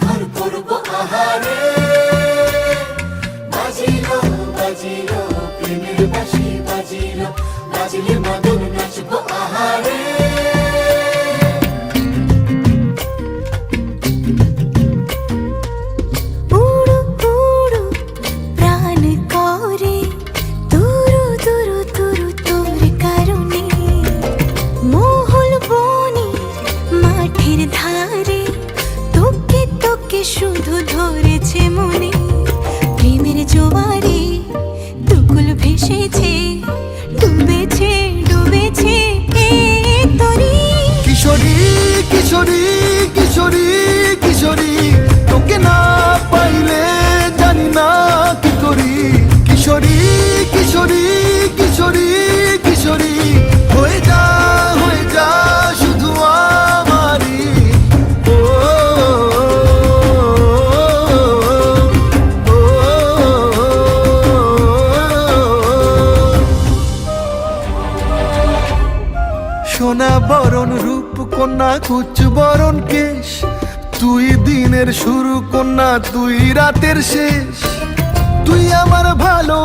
ঘর করব আহারে। বাজিলো বাজিলো প্রেমের বাঁশি বাজিলো, বাজিলে মদন নাচবো আহারে। উড়ু উড়ু প্রাণ করে তুরু তুরু তুরু তোর কারণে, মহুল বনের মাঠের ধারে তোকে তোকে শুধু ধরেছে মনে। প্রেমের জোয়ারে দুকুল ভেসেছে, ডুবেছে ডুবেছে এ তরি। কিশোরী কিশোরী কিশোরী কিশোরী, তোকে না পাইলে জানি না কি করি। কিশোরী কিশোরী কিশোরী কিশোরী, হয়ে যা শুধু আমারই। ও, ও, ও, সোনা বরণ রূপ কন্যা কুচ বরণ কেশ, তুই দিনের শুরু কন্যা তুই রাতের শেষ। তুই আমার ভালো